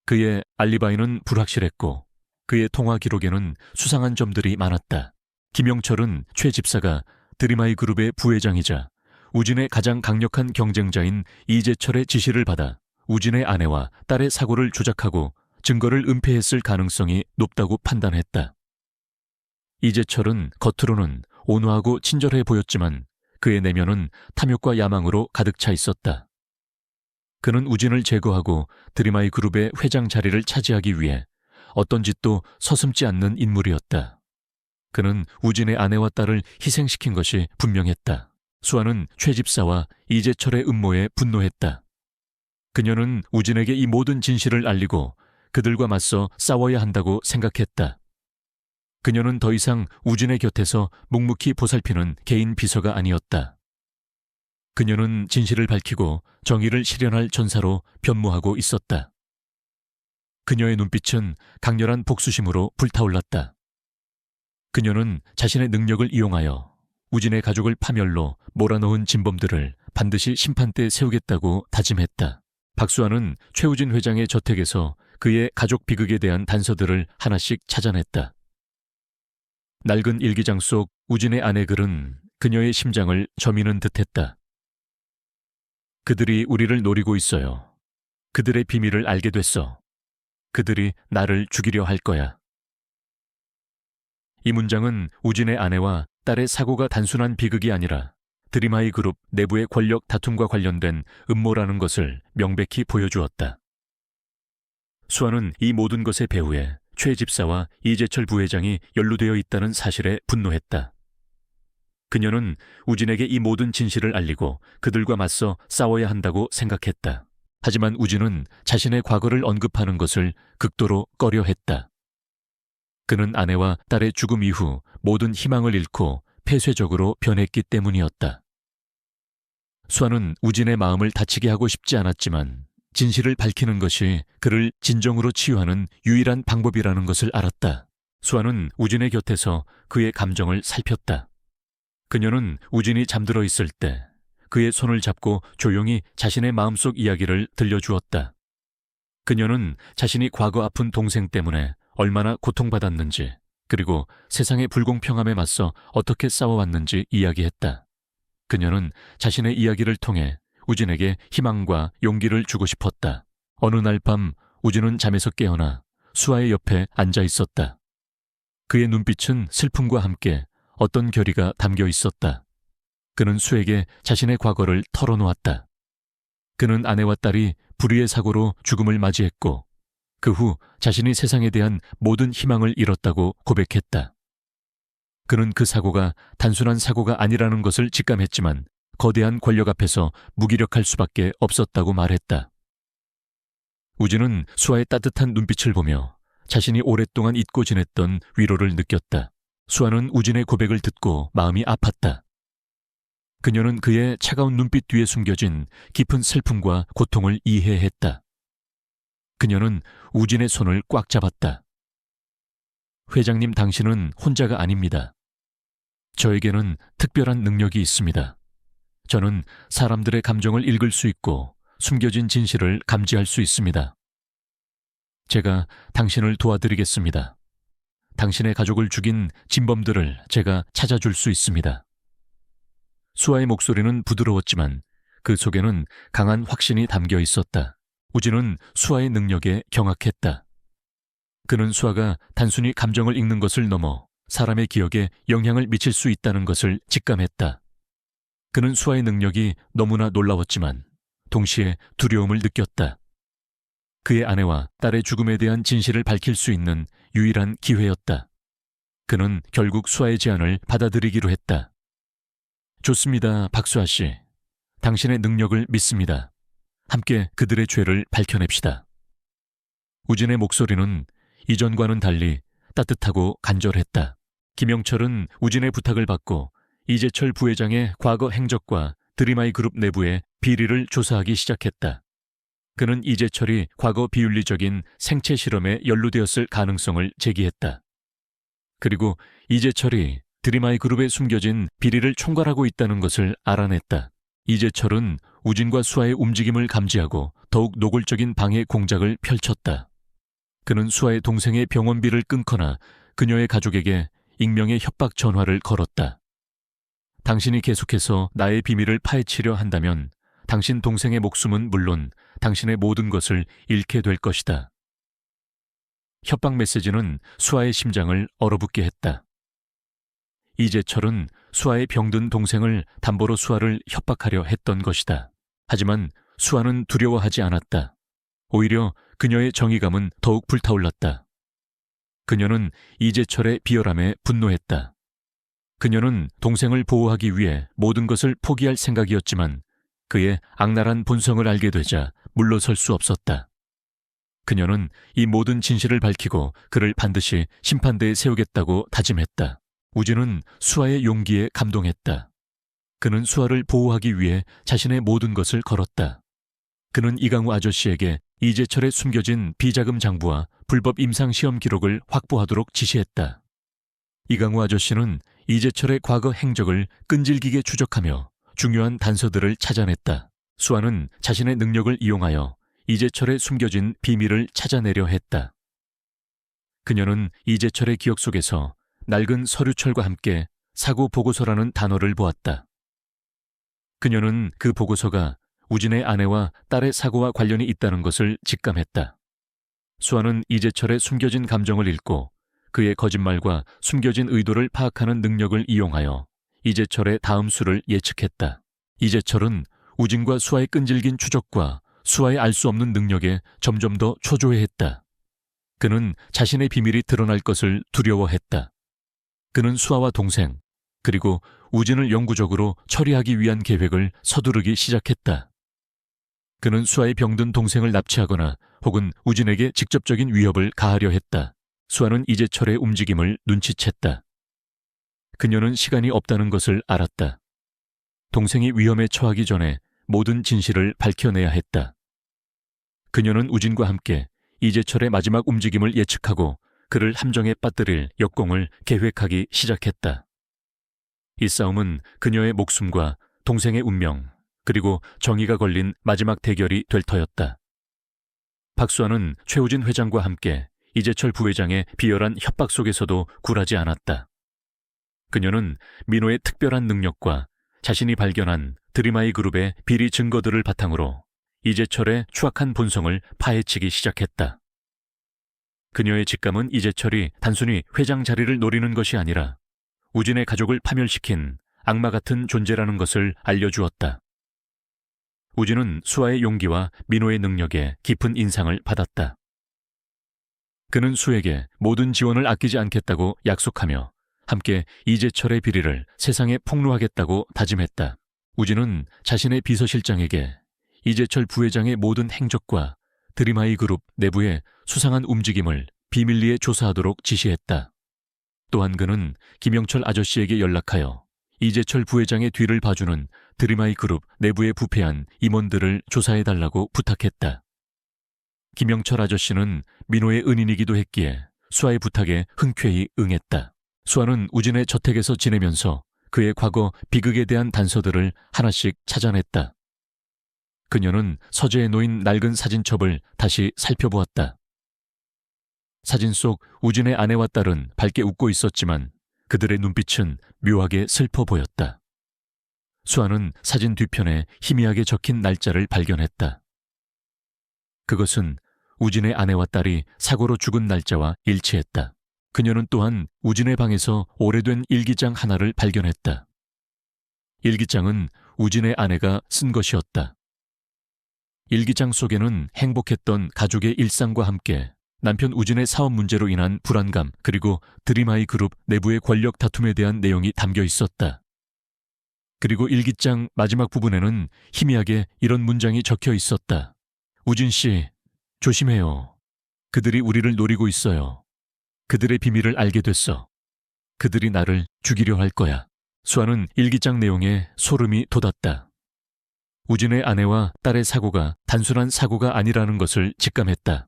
그의 알리바이는 불확실했고 그의 통화 기록에는 수상한 점들이 많았다. 김영철은 최 집사가 드림아이 그룹의 부회장이자 우진의 가장 강력한 경쟁자인 이재철의 지시를 받아 우진의 아내와 딸의 사고를 조작하고 증거를 은폐했을 가능성이 높다고 판단했다. 이재철은 겉으로는 온화하고 친절해 보였지만 그의 내면은 탐욕과 야망으로 가득 차 있었다. 그는 우진을 제거하고 드림아이 그룹의 회장 자리를 차지하기 위해 어떤 짓도 서슴지 않는 인물이었다. 그는 우진의 아내와 딸을 희생시킨 것이 분명했다. 수아는 최 집사와 이재철의 음모에 분노했다. 그녀는 우진에게 이 모든 진실을 알리고 그들과 맞서 싸워야 한다고 생각했다. 그녀는 더 이상 우진의 곁에서 묵묵히 보살피는 개인 비서가 아니었다. 그녀는 진실을 밝히고 정의를 실현할 전사로 변모하고 있었다. 그녀의 눈빛은 강렬한 복수심으로 불타올랐다. 그녀는 자신의 능력을 이용하여 우진의 가족을 파멸로 몰아넣은 진범들을 반드시 심판대에 세우겠다고 다짐했다. 박수아는 최우진 회장의 저택에서 그의 가족 비극에 대한 단서들을 하나씩 찾아냈다. 낡은 일기장 속 우진의 아내 글은 그녀의 심장을 저미는 듯했다. 그들이 우리를 노리고 있어요. 그들의 비밀을 알게 됐어. 그들이 나를 죽이려 할 거야. 이 문장은 우진의 아내와 딸의 사고가 단순한 비극이 아니라 드림아이 그룹 내부의 권력 다툼과 관련된 음모라는 것을 명백히 보여주었다. 수아는 이 모든 것의 배후에 최 집사와 이재철 부회장이 연루되어 있다는 사실에 분노했다. 그녀는 우진에게 이 모든 진실을 알리고 그들과 맞서 싸워야 한다고 생각했다. 하지만 우진은 자신의 과거를 언급하는 것을 극도로 꺼려했다. 그는 아내와 딸의 죽음 이후 모든 희망을 잃고 폐쇄적으로 변했기 때문이었다. 수아는 우진의 마음을 다치게 하고 싶지 않았지만 진실을 밝히는 것이 그를 진정으로 치유하는 유일한 방법이라는 것을 알았다. 수아는 우진의 곁에서 그의 감정을 살폈다. 그녀는 우진이 잠들어 있을 때 그의 손을 잡고 조용히 자신의 마음속 이야기를 들려주었다. 그녀는 자신이 과거 아픈 동생 때문에 얼마나 고통받았는지, 그리고 세상의 불공평함에 맞서 어떻게 싸워왔는지 이야기했다. 그녀는 자신의 이야기를 통해 우진에게 희망과 용기를 주고 싶었다. 어느 날 밤 우진은 잠에서 깨어나 수아의 옆에 앉아 있었다. 그의 눈빛은 슬픔과 함께 어떤 결의가 담겨 있었다. 그는 수에게 자신의 과거를 털어놓았다. 그는 아내와 딸이 불의의 사고로 죽음을 맞이했고 그 후 자신이 세상에 대한 모든 희망을 잃었다고 고백했다. 그는 그 사고가 단순한 사고가 아니라는 것을 직감했지만 거대한 권력 앞에서 무기력할 수밖에 없었다고 말했다. 우진은 수아의 따뜻한 눈빛을 보며 자신이 오랫동안 잊고 지냈던 위로를 느꼈다. 수아는 우진의 고백을 듣고 마음이 아팠다. 그녀는 그의 차가운 눈빛 뒤에 숨겨진 깊은 슬픔과 고통을 이해했다. 그녀는 우진의 손을 꽉 잡았다. 회장님, 당신은 혼자가 아닙니다. 저에게는 특별한 능력이 있습니다. 저는 사람들의 감정을 읽을 수 있고 숨겨진 진실을 감지할 수 있습니다. 제가 당신을 도와드리겠습니다. 당신의 가족을 죽인 진범들을 제가 찾아줄 수 있습니다. 수아의 목소리는 부드러웠지만 그 속에는 강한 확신이 담겨 있었다. 우진은 수아의 능력에 경악했다. 그는 수아가 단순히 감정을 읽는 것을 넘어 사람의 기억에 영향을 미칠 수 있다는 것을 직감했다. 그는 수아의 능력이 너무나 놀라웠지만 동시에 두려움을 느꼈다. 그의 아내와 딸의 죽음에 대한 진실을 밝힐 수 있는 유일한 기회였다. 그는 결국 수아의 제안을 받아들이기로 했다. 좋습니다, 박수아 씨. 당신의 능력을 믿습니다. 함께 그들의 죄를 밝혀냅시다. 우진의 목소리는 이전과는 달리 따뜻하고 간절했다. 김영철은 우진의 부탁을 받고 이재철 부회장의 과거 행적과 드림아이 그룹 내부의 비리를 조사하기 시작했다. 그는 이재철이 과거 비윤리적인 생체 실험에 연루되었을 가능성을 제기했다. 그리고 이재철이 드림아이 그룹에 숨겨진 비리를 총괄하고 있다는 것을 알아냈다. 이재철은 우진과 수아의 움직임을 감지하고 더욱 노골적인 방해 공작을 펼쳤다. 그는 수아의 동생의 병원비를 끊거나 그녀의 가족에게 익명의 협박 전화를 걸었다. 당신이 계속해서 나의 비밀을 파헤치려 한다면 당신 동생의 목숨은 물론 당신의 모든 것을 잃게 될 것이다. 협박 메시지는 수아의 심장을 얼어붙게 했다. 이재철은 수아의 병든 동생을 담보로 수아를 협박하려 했던 것이다. 하지만 수아는 두려워하지 않았다. 오히려 그녀의 정의감은 더욱 불타올랐다. 그녀는 이재철의 비열함에 분노했다. 그녀는 동생을 보호하기 위해 모든 것을 포기할 생각이었지만 그의 악랄한 본성을 알게 되자 물러설 수 없었다. 그녀는 이 모든 진실을 밝히고 그를 반드시 심판대에 세우겠다고 다짐했다. 우진은 수아의 용기에 감동했다. 그는 수아를 보호하기 위해 자신의 모든 것을 걸었다. 그는 이강우 아저씨에게 이재철의 숨겨진 비자금 장부와 불법 임상시험 기록을 확보하도록 지시했다. 이강우 아저씨는 이재철의 과거 행적을 끈질기게 추적하며 중요한 단서들을 찾아냈다. 수아는 자신의 능력을 이용하여 이재철의 숨겨진 비밀을 찾아내려 했다. 그녀는 이재철의 기억 속에서 낡은 서류철과 함께 사고 보고서라는 단어를 보았다. 그녀는 그 보고서가 우진의 아내와 딸의 사고와 관련이 있다는 것을 직감했다. 수아는 이재철의 숨겨진 감정을 읽고 그의 거짓말과 숨겨진 의도를 파악하는 능력을 이용하여 이재철의 다음 수를 예측했다. 이재철은 우진과 수아의 끈질긴 추적과 수아의 알 수 없는 능력에 점점 더 초조해했다. 그는 자신의 비밀이 드러날 것을 두려워했다. 그는 수아와 동생, 그리고 우진을 영구적으로 처리하기 위한 계획을 서두르기 시작했다. 그는 수아의 병든 동생을 납치하거나 혹은 우진에게 직접적인 위협을 가하려 했다. 수아는 이재철의 움직임을 눈치챘다. 그녀는 시간이 없다는 것을 알았다. 동생이 위험에 처하기 전에 모든 진실을 밝혀내야 했다. 그녀는 우진과 함께 이재철의 마지막 움직임을 예측하고 그를 함정에 빠뜨릴 역공을 계획하기 시작했다. 이 싸움은 그녀의 목숨과 동생의 운명, 그리고 정의가 걸린 마지막 대결이 될 터였다. 박수아는 최우진 회장과 함께 이재철 부회장의 비열한 협박 속에서도 굴하지 않았다. 그녀는 민호의 특별한 능력과 자신이 발견한 드림아이 그룹의 비리 증거들을 바탕으로 이재철의 추악한 본성을 파헤치기 시작했다. 그녀의 직감은 이재철이 단순히 회장 자리를 노리는 것이 아니라 우진의 가족을 파멸시킨 악마 같은 존재라는 것을 알려주었다. 우진은 수아의 용기와 민호의 능력에 깊은 인상을 받았다. 그는 수에게 모든 지원을 아끼지 않겠다고 약속하며 함께 이재철의 비리를 세상에 폭로하겠다고 다짐했다. 우진은 자신의 비서실장에게 이재철 부회장의 모든 행적과 드림아이 그룹 내부의 수상한 움직임을 비밀리에 조사하도록 지시했다. 또한 그는 김영철 아저씨에게 연락하여 이재철 부회장의 뒤를 봐주는 드림아이 그룹 내부에 부패한 임원들을 조사해달라고 부탁했다. 김영철 아저씨는 민호의 은인이기도 했기에 수아의 부탁에 흔쾌히 응했다. 수아는 우진의 저택에서 지내면서 그의 과거 비극에 대한 단서들을 하나씩 찾아냈다. 그녀는 서재에 놓인 낡은 사진첩을 다시 살펴보았다. 사진 속 우진의 아내와 딸은 밝게 웃고 있었지만 그들의 눈빛은 묘하게 슬퍼 보였다. 수아는 사진 뒤편에 희미하게 적힌 날짜를 발견했다. 그것은 우진의 아내와 딸이 사고로 죽은 날짜와 일치했다. 그녀는 또한 우진의 방에서 오래된 일기장 하나를 발견했다. 일기장은 우진의 아내가 쓴 것이었다. 일기장 속에는 행복했던 가족의 일상과 함께 남편 우진의 사업 문제로 인한 불안감 그리고 드림아이 그룹 내부의 권력 다툼에 대한 내용이 담겨 있었다. 그리고 일기장 마지막 부분에는 희미하게 이런 문장이 적혀 있었다. 우진 씨, 조심해요. 그들이 우리를 노리고 있어요. 그들의 비밀을 알게 됐어. 그들이 나를 죽이려 할 거야. 수아는 일기장 내용에 소름이 돋았다. 우진의 아내와 딸의 사고가 단순한 사고가 아니라는 것을 직감했다.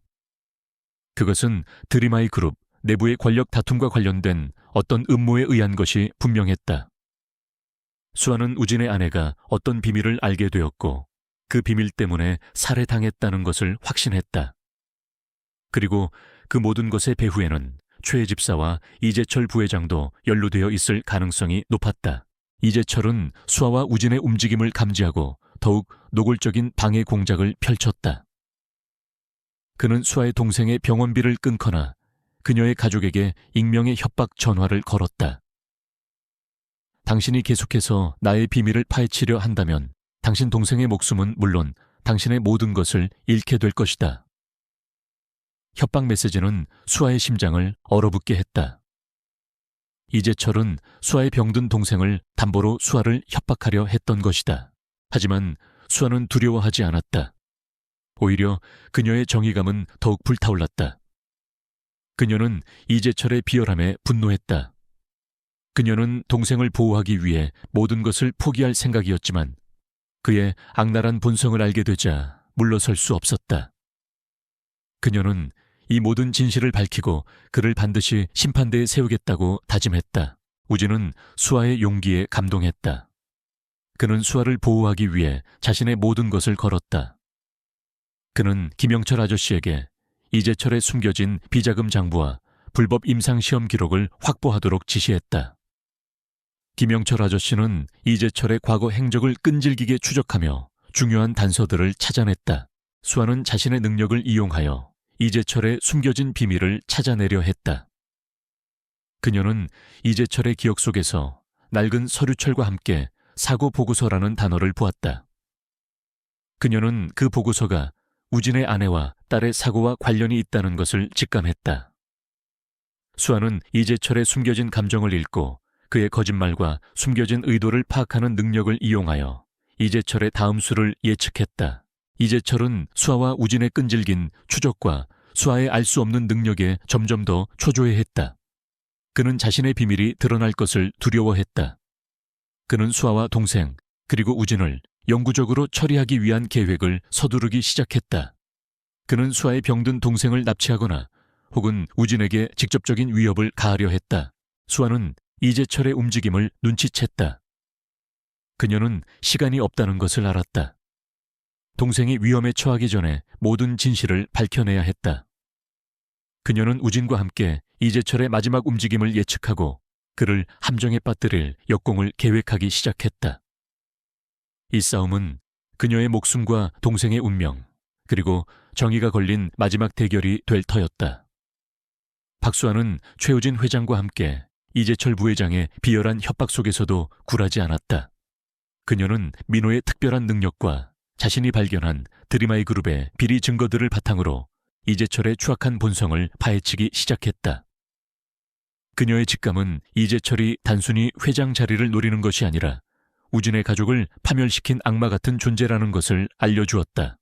그것은 드림아이 그룹 내부의 권력 다툼과 관련된 어떤 음모에 의한 것이 분명했다. 수아는 우진의 아내가 어떤 비밀을 알게 되었고 그 비밀 때문에 살해당했다는 것을 확신했다. 그리고 그 모든 것의 배후에는 최 집사와 이재철 부회장도 연루되어 있을 가능성이 높았다. 이재철은 수아와 우진의 움직임을 감지하고 더욱 노골적인 방해 공작을 펼쳤다. 그는 수아의 동생의 병원비를 끊거나 그녀의 가족에게 익명의 협박 전화를 걸었다. 당신이 계속해서 나의 비밀을 파헤치려 한다면 당신 동생의 목숨은 물론 당신의 모든 것을 잃게 될 것이다. 협박 메시지는 수아의 심장을 얼어붙게 했다. 이재철은 수아의 병든 동생을 담보로 수아를 협박하려 했던 것이다. 하지만 수아는 두려워하지 않았다. 오히려 그녀의 정의감은 더욱 불타올랐다. 그녀는 이재철의 비열함에 분노했다. 그녀는 동생을 보호하기 위해 모든 것을 포기할 생각이었지만 그의 악랄한 본성을 알게 되자 물러설 수 없었다. 그녀는 이 모든 진실을 밝히고 그를 반드시 심판대에 세우겠다고 다짐했다. 우진은 수아의 용기에 감동했다. 그는 수아를 보호하기 위해 자신의 모든 것을 걸었다. 그는 김영철 아저씨에게 이재철의 숨겨진 비자금 장부와 불법 임상시험 기록을 확보하도록 지시했다. 김영철 아저씨는 이재철의 과거 행적을 끈질기게 추적하며 중요한 단서들을 찾아냈다. 수아는 자신의 능력을 이용하여 이재철의 숨겨진 비밀을 찾아내려 했다. 그녀는 이재철의 기억 속에서 낡은 서류철과 함께 사고 보고서라는 단어를 보았다. 그녀는 그 보고서가 우진의 아내와 딸의 사고와 관련이 있다는 것을 직감했다. 수아는 이재철의 숨겨진 감정을 읽고 그의 거짓말과 숨겨진 의도를 파악하는 능력을 이용하여 이재철의 다음 수를 예측했다. 이재철은 수아와 우진의 끈질긴 추적과 수아의 알 수 없는 능력에 점점 더 초조해했다. 그는 자신의 비밀이 드러날 것을 두려워했다. 그는 수아와 동생 그리고 우진을 영구적으로 처리하기 위한 계획을 서두르기 시작했다. 그는 수아의 병든 동생을 납치하거나 혹은 우진에게 직접적인 위협을 가하려 했다. 수아는 이재철의 움직임을 눈치챘다. 그녀는 시간이 없다는 것을 알았다. 동생이 위험에 처하기 전에 모든 진실을 밝혀내야 했다. 그녀는 우진과 함께 이재철의 마지막 움직임을 예측하고 그를 함정에 빠뜨릴 역공을 계획하기 시작했다. 이 싸움은 그녀의 목숨과 동생의 운명, 그리고 정의가 걸린 마지막 대결이 될 터였다. 박수아는 최우진 회장과 함께 이재철 부회장의 비열한 협박 속에서도 굴하지 않았다. 그녀는 민호의 특별한 능력과 자신이 발견한 드림아이 그룹의 비리 증거들을 바탕으로 이재철의 추악한 본성을 파헤치기 시작했다. 그녀의 직감은 이재철이 단순히 회장 자리를 노리는 것이 아니라 우진의 가족을 파멸시킨 악마 같은 존재라는 것을 알려주었다.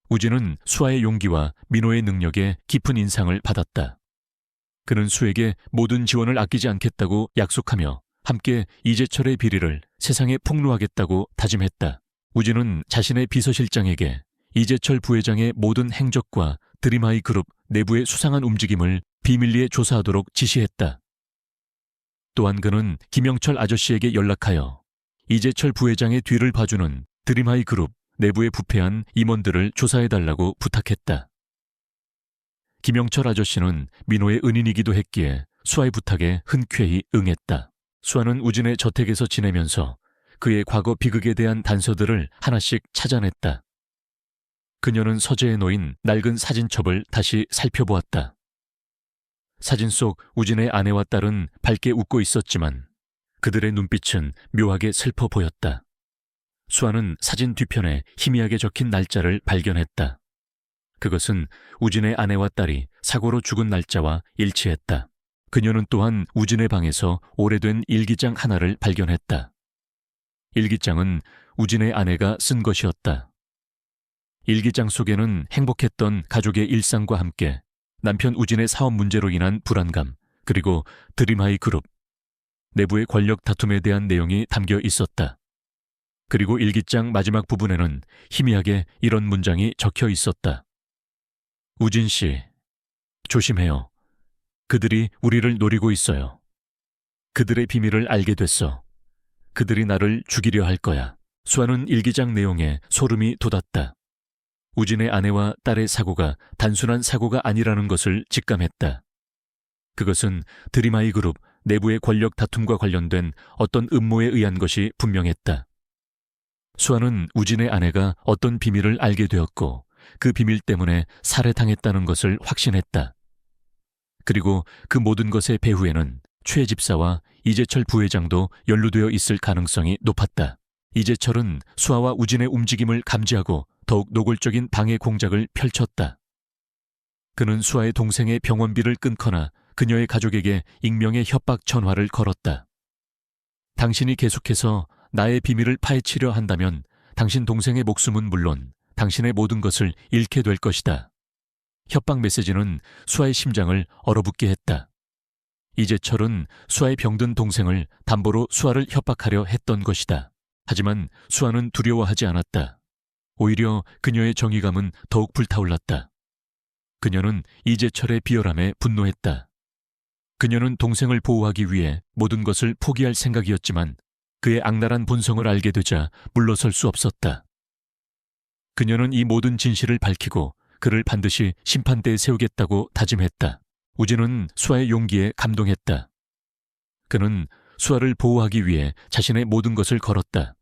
우진은 수아의 용기와 민호의 능력에 깊은 인상을 받았다. 그는 수에게 모든 지원을 아끼지 않겠다고 약속하며 함께 이재철의 비리를 세상에 폭로하겠다고 다짐했다. 우진은 자신의 비서실장에게 이재철 부회장의 모든 행적과 드림아이 그룹 내부의 수상한 움직임을 비밀리에 조사하도록 지시했다. 또한 그는 김영철 아저씨에게 연락하여 이재철 부회장의 뒤를 봐주는 드림아이 그룹 내부에 부패한 임원들을 조사해달라고 부탁했다. 김영철 아저씨는 민호의 은인이기도 했기에 수아의 부탁에 흔쾌히 응했다. 수아는 우진의 저택에서 지내면서 그의 과거 비극에 대한 단서들을 하나씩 찾아냈다. 그녀는 서재에 놓인 낡은 사진첩을 다시 살펴보았다. 사진 속 우진의 아내와 딸은 밝게 웃고 있었지만 그들의 눈빛은 묘하게 슬퍼 보였다. 수아는 사진 뒤편에 희미하게 적힌 날짜를 발견했다. 그것은 우진의 아내와 딸이 사고로 죽은 날짜와 일치했다. 그녀는 또한 우진의 방에서 오래된 일기장 하나를 발견했다. 일기장은 우진의 아내가 쓴 것이었다. 일기장 속에는 행복했던 가족의 일상과 함께 남편 우진의 사업 문제로 인한 불안감, 그리고 드림하이 그룹, 내부의 권력 다툼에 대한 내용이 담겨 있었다. 그리고 일기장 마지막 부분에는 희미하게 이런 문장이 적혀 있었다. 우진 씨, 조심해요. 그들이 우리를 노리고 있어요. 그들의 비밀을 알게 됐어. 그들이 나를 죽이려 할 거야. 수아는 일기장 내용에 소름이 돋았다. 우진의 아내와 딸의 사고가 단순한 사고가 아니라는 것을 직감했다. 그것은 드림아이 그룹 내부의 권력 다툼과 관련된 어떤 음모에 의한 것이 분명했다. 수아는 우진의 아내가 어떤 비밀을 알게 되었고 그 비밀 때문에 살해당했다는 것을 확신했다. 그리고 그 모든 것의 배후에는 최 집사와 이재철 부회장도 연루되어 있을 가능성이 높았다. 이재철은 수아와 우진의 움직임을 감지하고 더욱 노골적인 방해 공작을 펼쳤다. 그는 수아의 동생의 병원비를 끊거나 그녀의 가족에게 익명의 협박 전화를 걸었다. 당신이 계속해서 나의 비밀을 파헤치려 한다면 당신 동생의 목숨은 물론 당신의 모든 것을 잃게 될 것이다. 협박 메시지는 수아의 심장을 얼어붙게 했다. 이재철은 수아의 병든 동생을 담보로 수아를 협박하려 했던 것이다. 하지만 수아는 두려워하지 않았다. 오히려 그녀의 정의감은 더욱 불타올랐다. 그녀는 이재철의 비열함에 분노했다. 그녀는 동생을 보호하기 위해 모든 것을 포기할 생각이었지만 그의 악랄한 본성을 알게 되자 물러설 수 없었다. 그녀는 이 모든 진실을 밝히고 그를 반드시 심판대에 세우겠다고 다짐했다. 우진은 수아의 용기에 감동했다. 그는 수아를 보호하기 위해 자신의 모든 것을 걸었다.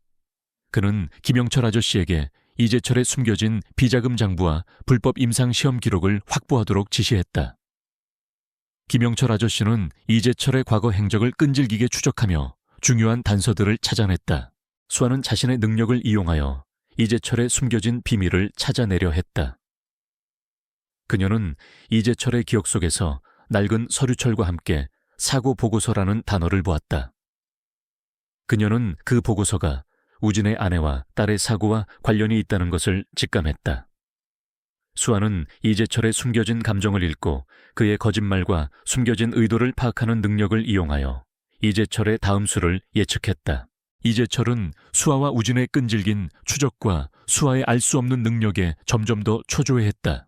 그는 김영철 아저씨에게 이재철의 숨겨진 비자금 장부와 불법 임상 시험 기록을 확보하도록 지시했다. 김영철 아저씨는 이재철의 과거 행적을 끈질기게 추적하며 중요한 단서들을 찾아냈다. 수아는 자신의 능력을 이용하여 이재철의 숨겨진 비밀을 찾아내려 했다. 그녀는 이재철의 기억 속에서 낡은 서류철과 함께 사고 보고서라는 단어를 보았다. 그녀는 그 보고서가 우진의 아내와 딸의 사고와 관련이 있다는 것을 직감했다. 수아는 이재철의 숨겨진 감정을 읽고 그의 거짓말과 숨겨진 의도를 파악하는 능력을 이용하여 이재철의 다음 수를 예측했다. 이재철은 수아와 우진의 끈질긴 추적과 수아의 알 수 없는 능력에 점점 더 초조해했다.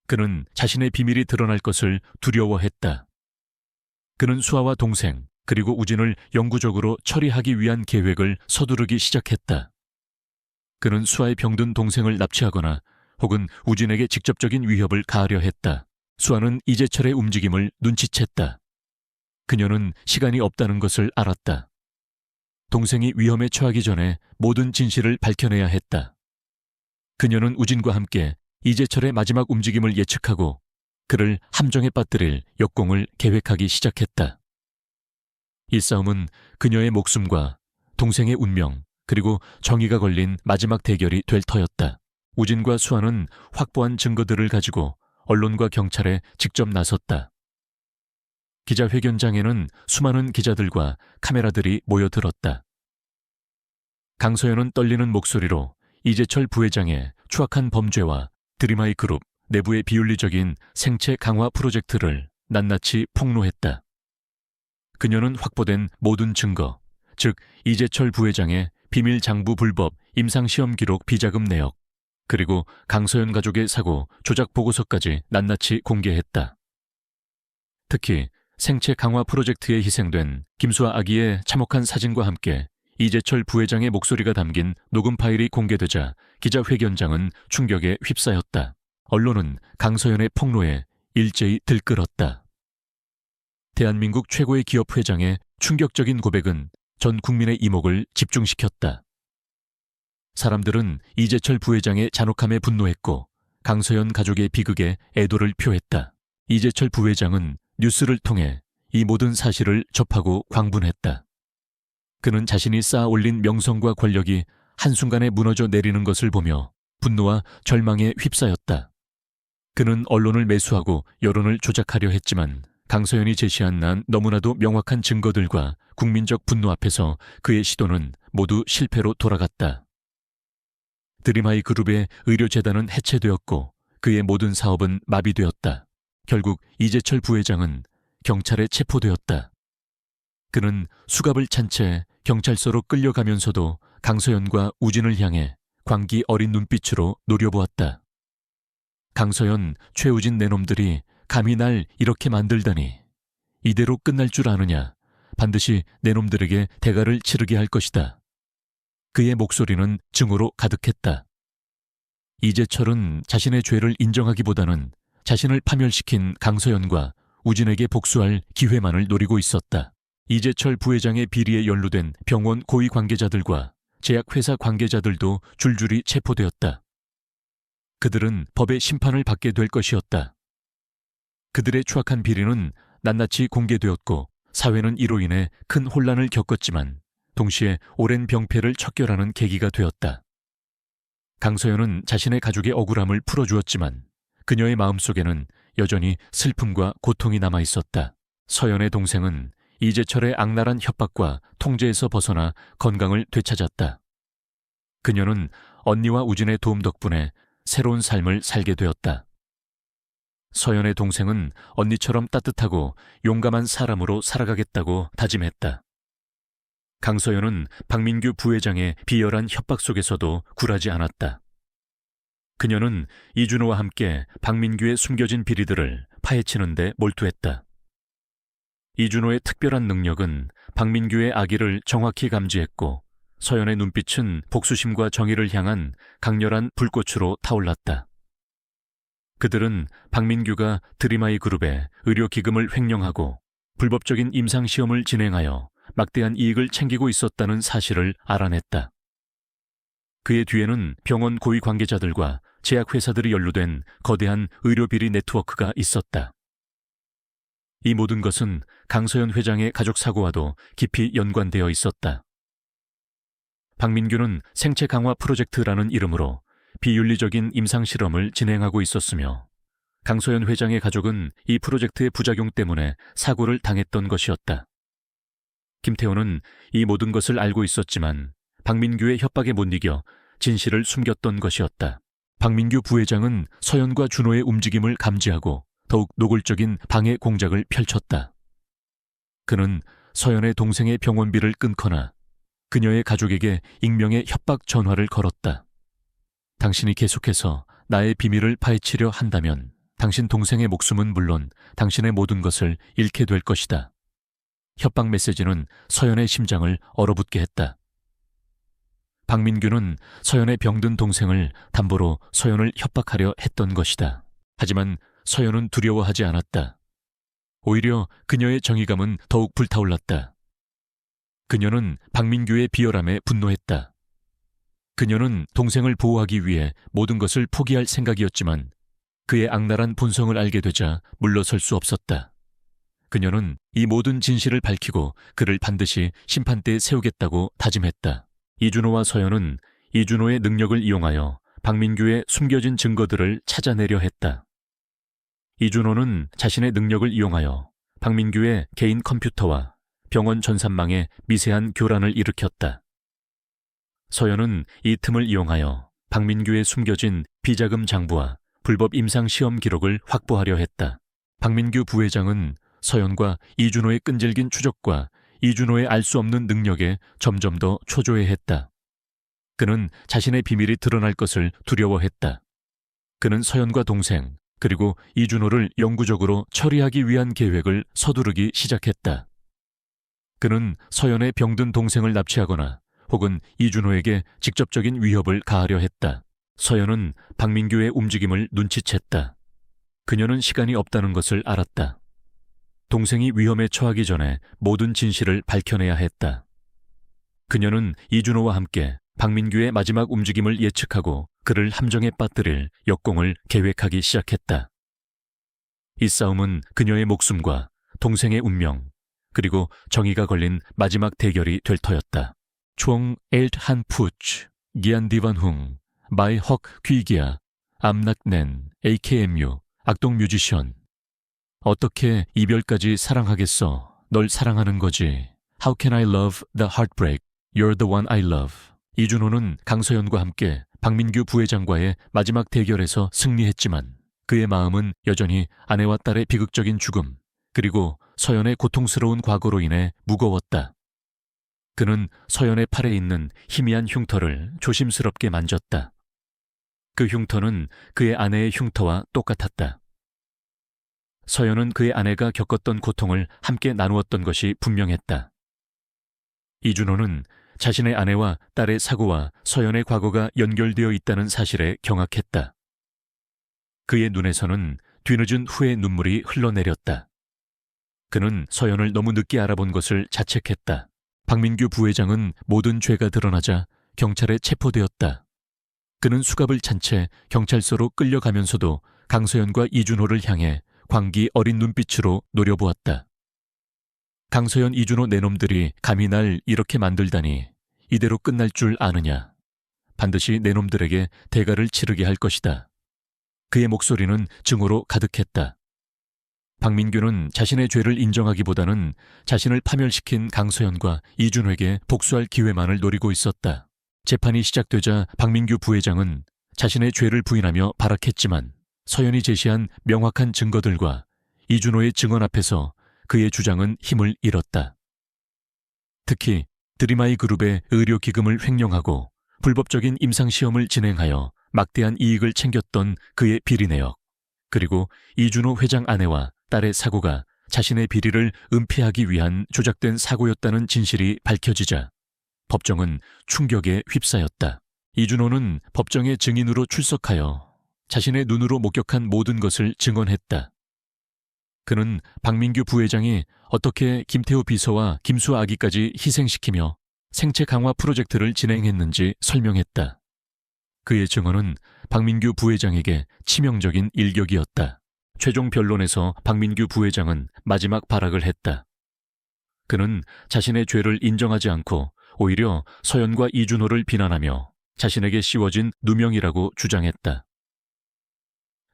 그는 자신의 비밀이 드러날 것을 두려워했다. 그는 수아와 동생 그리고 우진을 영구적으로 처리하기 위한 계획을 서두르기 시작했다. 그는 수아의 병든 동생을 납치하거나 혹은 우진에게 직접적인 위협을 가하려 했다. 수아는 이재철의 움직임을 눈치챘다. 그녀는 시간이 없다는 것을 알았다. 동생이 위험에 처하기 전에 모든 진실을 밝혀내야 했다. 그녀는 우진과 함께 이재철의 마지막 움직임을 예측하고 그를 함정에 빠뜨릴 역공을 계획하기 시작했다. 이 싸움은 그녀의 목숨과 동생의 운명 그리고 정의가 걸린 마지막 대결이 될 터였다. 우진과 수아는 확보한 증거들을 가지고 언론과 경찰에 직접 나섰다. 기자회견장에는 수많은 기자들과 카메라들이 모여들었다. 강서연은 떨리는 목소리로 이재철 부회장의 추악한 범죄와 드림아이 그룹 내부의 비윤리적인 생체 강화 프로젝트를 낱낱이 폭로했다. 그녀는 확보된 모든 증거, 즉 이재철 부회장의 비밀 장부 불법 임상시험 기록 비자금 내역, 그리고 강서연 가족의 사고 조작 보고서까지 낱낱이 공개했다. 특히 생체 강화 프로젝트에 희생된 김수아 아기의 참혹한 사진과 함께 이재철 부회장의 목소리가 담긴 녹음 파일이 공개되자 기자회견장은 충격에 휩싸였다. 언론은 강서연의 폭로에 일제히 들끓었다. 대한민국 최고의 기업 회장의 충격적인 고백은 전 국민의 이목을 집중시켰다. 사람들은 이재철 부회장의 잔혹함에 분노했고 강서연 가족의 비극에 애도를 표했다. 이재철 부회장은 뉴스를 통해 이 모든 사실을 접하고 광분했다. 그는 자신이 쌓아 올린 명성과 권력이 한순간에 무너져 내리는 것을 보며 분노와 절망에 휩싸였다. 그는 언론을 매수하고 여론을 조작하려 했지만 강서연이 제시한 난 너무나도 명확한 증거들과 국민적 분노 앞에서 그의 시도는 모두 실패로 돌아갔다. 드림아이 그룹의 의료재단은 해체되었고 그의 모든 사업은 마비되었다. 결국 이재철 부회장은 경찰에 체포되었다. 그는 수갑을 찬 채 경찰서로 끌려가면서도 강서연과 우진을 향해 광기 어린 눈빛으로 노려보았다. 강서연, 최우진 내놈들이 감히 날 이렇게 만들다니. 이대로 끝날 줄 아느냐. 반드시 내놈들에게 대가를 치르게 할 것이다. 그의 목소리는 증오로 가득했다. 이재철은 자신의 죄를 인정하기보다는 자신을 파멸시킨 강서연과 우진에게 복수할 기회만을 노리고 있었다. 이재철 부회장의 비리에 연루된 병원 고위 관계자들과 제약회사 관계자들도 줄줄이 체포되었다. 그들은 법의 심판을 받게 될 것이었다. 그들의 추악한 비리는 낱낱이 공개되었고 사회는 이로 인해 큰 혼란을 겪었지만 동시에 오랜 병폐를 척결하는 계기가 되었다. 강서연은 자신의 가족의 억울함을 풀어주었지만 그녀의 마음속에는 여전히 슬픔과 고통이 남아있었다. 서연의 동생은 이재철의 악랄한 협박과 통제에서 벗어나 건강을 되찾았다. 그녀는 언니와 우진의 도움 덕분에 새로운 삶을 살게 되었다. 서연의 동생은 언니처럼 따뜻하고 용감한 사람으로 살아가겠다고 다짐했다. 강서연은 박민규 부회장의 비열한 협박 속에서도 굴하지 않았다. 그녀는 이준호와 함께 박민규의 숨겨진 비리들을 파헤치는 데 몰두했다. 이준호의 특별한 능력은 박민규의 악의를 정확히 감지했고 서연의 눈빛은 복수심과 정의를 향한 강렬한 불꽃으로 타올랐다. 그들은 박민규가 드림아이 그룹의 의료기금을 횡령하고 불법적인 임상시험을 진행하여 막대한 이익을 챙기고 있었다는 사실을 알아냈다. 그의 뒤에는 병원 고위 관계자들과 제약회사들이 연루된 거대한 의료비리 네트워크가 있었다. 이 모든 것은 강서연 회장의 가족 사고와도 깊이 연관되어 있었다. 박민규는 생체 강화 프로젝트라는 이름으로 비윤리적인 임상실험을 진행하고 있었으며 강서연 회장의 가족은 이 프로젝트의 부작용 때문에 사고를 당했던 것이었다. 김태호는 이 모든 것을 알고 있었지만 박민규의 협박에 못 이겨 진실을 숨겼던 것이었다. 박민규 부회장은 서연과 준호의 움직임을 감지하고 더욱 노골적인 방해 공작을 펼쳤다. 그는 서연의 동생의 병원비를 끊거나 그녀의 가족에게 익명의 협박 전화를 걸었다. 당신이 계속해서 나의 비밀을 파헤치려 한다면 당신 동생의 목숨은 물론 당신의 모든 것을 잃게 될 것이다. 협박 메시지는 서연의 심장을 얼어붙게 했다. 박민규는 서연의 병든 동생을 담보로 서연을 협박하려 했던 것이다. 하지만 서연은 두려워하지 않았다. 오히려 그녀의 정의감은 더욱 불타올랐다. 그녀는 박민규의 비열함에 분노했다. 그녀는 동생을 보호하기 위해 모든 것을 포기할 생각이었지만 그의 악랄한 본성을 알게 되자 물러설 수 없었다. 그녀는 이 모든 진실을 밝히고 그를 반드시 심판대에 세우겠다고 다짐했다. 이준호와 서연은 이준호의 능력을 이용하여 박민규의 숨겨진 증거들을 찾아내려 했다. 이준호는 자신의 능력을 이용하여 박민규의 개인 컴퓨터와 병원 전산망에 미세한 교란을 일으켰다. 서연은 이 틈을 이용하여 박민규의 숨겨진 비자금 장부와 불법 임상 시험 기록을 확보하려 했다. 박민규 부회장은 서연과 이준호의 끈질긴 추적과 이준호의 알 수 없는 능력에 점점 더 초조해했다. 그는 자신의 비밀이 드러날 것을 두려워했다. 그는 서연과 동생 그리고 이준호를 영구적으로 처리하기 위한 계획을 서두르기 시작했다. 그는 서연의 병든 동생을 납치하거나 혹은 이준호에게 직접적인 위협을 가하려 했다. 서연은 박민규의 움직임을 눈치챘다. 그녀는 시간이 없다는 것을 알았다. 동생이 위험에 처하기 전에 모든 진실을 밝혀내야 했다. 그녀는 이준호와 함께 박민규의 마지막 움직임을 예측하고 그를 함정에 빠뜨릴 역공을 계획하기 시작했다. 이 싸움은 그녀의 목숨과 동생의 운명, 그리고 정의가 걸린 마지막 대결이 될 터였다. 총 엘트 한 푸츠, 기안 디반흥, 마이 헉 귀기야, 암낙넨, AKMU, 악동 뮤지션. 어떻게 이별까지 사랑하겠어? 널 사랑하는 거지. How can I love the heartbreak? You're the one I love. 이준호는 강서연과 함께 박민규 부회장과의 마지막 대결에서 승리했지만 그의 마음은 여전히 아내와 딸의 비극적인 죽음, 그리고 서연의 고통스러운 과거로 인해 무거웠다. 그는 서연의 팔에 있는 희미한 흉터를 조심스럽게 만졌다. 그 흉터는 그의 아내의 흉터와 똑같았다. 서연은 그의 아내가 겪었던 고통을 함께 나누었던 것이 분명했다. 이준호는 자신의 아내와 딸의 사고와 서연의 과거가 연결되어 있다는 사실에 경악했다. 그의 눈에서는 뒤늦은 후의 눈물이 흘러내렸다. 그는 서연을 너무 늦게 알아본 것을 자책했다. 박민규 부회장은 모든 죄가 드러나자 경찰에 체포되었다. 그는 수갑을 찬 채 경찰서로 끌려가면서도 강서연과 이준호를 향해 광기 어린 눈빛으로 노려보았다. 강서연, 이준호 내놈들이 감히 날 이렇게 만들다니 이대로 끝날 줄 아느냐. 반드시 내놈들에게 대가를 치르게 할 것이다. 그의 목소리는 증오로 가득했다. 박민규는 자신의 죄를 인정하기보다는 자신을 파멸시킨 강서연과 이준호에게 복수할 기회만을 노리고 있었다. 재판이 시작되자 박민규 부회장은 자신의 죄를 부인하며 발악했지만 서연이 제시한 명확한 증거들과 이준호의 증언 앞에서 그의 주장은 힘을 잃었다. 특히 드림아이 그룹의 의료기금을 횡령하고 불법적인 임상시험을 진행하여 막대한 이익을 챙겼던 그의 비리 내역, 그리고 이준호 회장 아내와 딸의 사고가 자신의 비리를 은폐하기 위한 조작된 사고였다는 진실이 밝혀지자 법정은 충격에 휩싸였다. 이준호는 법정에 증인으로 출석하여 자신의 눈으로 목격한 모든 것을 증언했다. 그는 박민규 부회장이 어떻게 김태우 비서와 김수 아기까지 희생시키며 생체 강화 프로젝트를 진행했는지 설명했다. 그의 증언은 박민규 부회장에게 치명적인 일격이었다. 최종 변론에서 박민규 부회장은 마지막 발악을 했다. 그는 자신의 죄를 인정하지 않고 오히려 서연과 이준호를 비난하며 자신에게 씌워진 누명이라고 주장했다.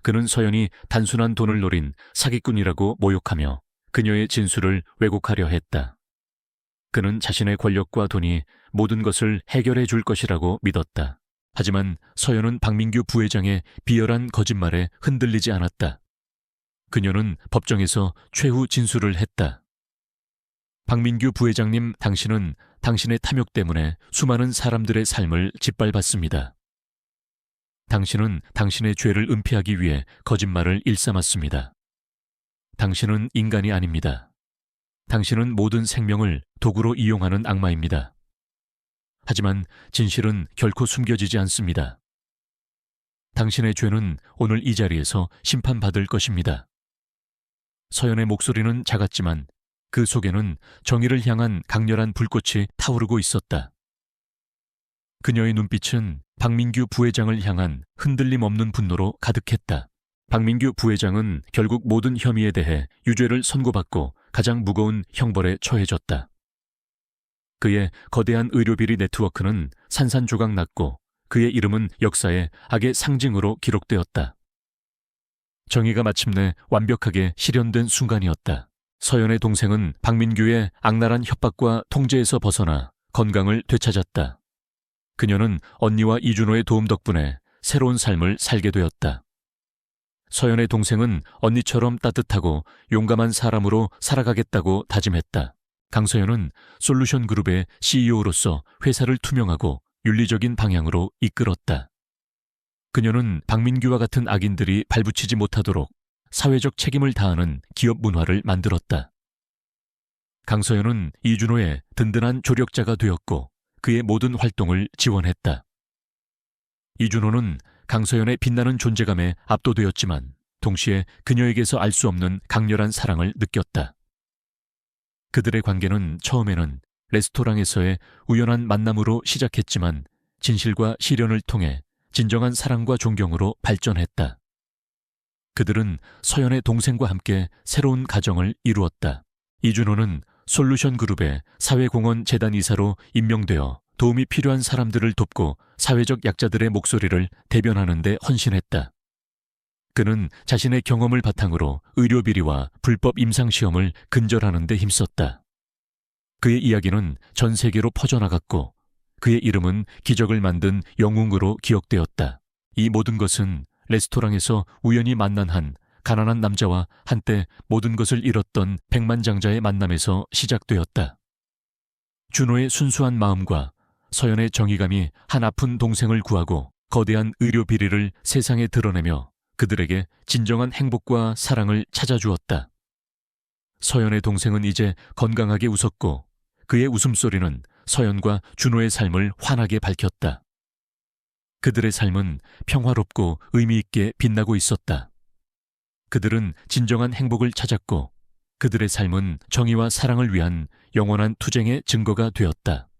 그는 서연이 단순한 돈을 노린 사기꾼이라고 모욕하며 그녀의 진술을 왜곡하려 했다. 그는 자신의 권력과 돈이 모든 것을 해결해 줄 것이라고 믿었다. 하지만 서연은 박민규 부회장의 비열한 거짓말에 흔들리지 않았다. 그녀는 법정에서 최후 진술을 했다. 박민규 부회장님, 당신은 당신의 탐욕 때문에 수많은 사람들의 삶을 짓밟았습니다. 당신은 당신의 죄를 은폐하기 위해 거짓말을 일삼았습니다. 당신은 인간이 아닙니다. 당신은 모든 생명을 도구로 이용하는 악마입니다. 하지만 진실은 결코 숨겨지지 않습니다. 당신의 죄는 오늘 이 자리에서 심판받을 것입니다. 서연의 목소리는 작았지만 그 속에는 정의를 향한 강렬한 불꽃이 타오르고 있었다. 그녀의 눈빛은 박민규 부회장을 향한 흔들림 없는 분노로 가득했다. 박민규 부회장은 결국 모든 혐의에 대해 유죄를 선고받고 가장 무거운 형벌에 처해졌다. 그의 거대한 의료비리 네트워크는 산산조각 났고 그의 이름은 역사의 악의 상징으로 기록되었다. 정의가 마침내 완벽하게 실현된 순간이었다. 서연의 동생은 박민규의 악랄한 협박과 통제에서 벗어나 건강을 되찾았다. 그녀는 언니와 이준호의 도움 덕분에 새로운 삶을 살게 되었다. 서연의 동생은 언니처럼 따뜻하고 용감한 사람으로 살아가겠다고 다짐했다. 강서연은 솔루션 그룹의 CEO로서 회사를 투명하고 윤리적인 방향으로 이끌었다. 그녀는 박민규와 같은 악인들이 발붙이지 못하도록 사회적 책임을 다하는 기업 문화를 만들었다. 강서연은 이준호의 든든한 조력자가 되었고 그의 모든 활동을 지원했다. 이준호는 강서연의 빛나는 존재감에 압도되었지만 동시에 그녀에게서 알 수 없는 강렬한 사랑을 느꼈다. 그들의 관계는 처음에는 레스토랑에서의 우연한 만남으로 시작했지만 진실과 실현을 통해 진정한 사랑과 존경으로 발전했다. 그들은 서연의 동생과 함께 새로운 가정을 이루었다. 이준호는 솔루션 그룹의 사회공헌 재단 이사로 임명되어 도움이 필요한 사람들을 돕고 사회적 약자들의 목소리를 대변하는 데 헌신했다. 그는 자신의 경험을 바탕으로 의료비리와 불법 임상시험을 근절하는 데 힘썼다. 그의 이야기는 전 세계로 퍼져나갔고 그의 이름은 기적을 만든 영웅으로 기억되었다. 이 모든 것은 레스토랑에서 우연히 만난 한 가난한 남자와 한때 모든 것을 잃었던 백만장자의 만남에서 시작되었다. 준호의 순수한 마음과 서연의 정의감이 한 아픈 동생을 구하고 거대한 의료 비리를 세상에 드러내며 그들에게 진정한 행복과 사랑을 찾아주었다. 서연의 동생은 이제 건강하게 웃었고 그의 웃음소리는 서연과 준호의 삶을 환하게 밝혔다. 그들의 삶은 평화롭고 의미 있게 빛나고 있었다. 그들은 진정한 행복을 찾았고 그들의 삶은 정의와 사랑을 위한 영원한 투쟁의 증거가 되었다.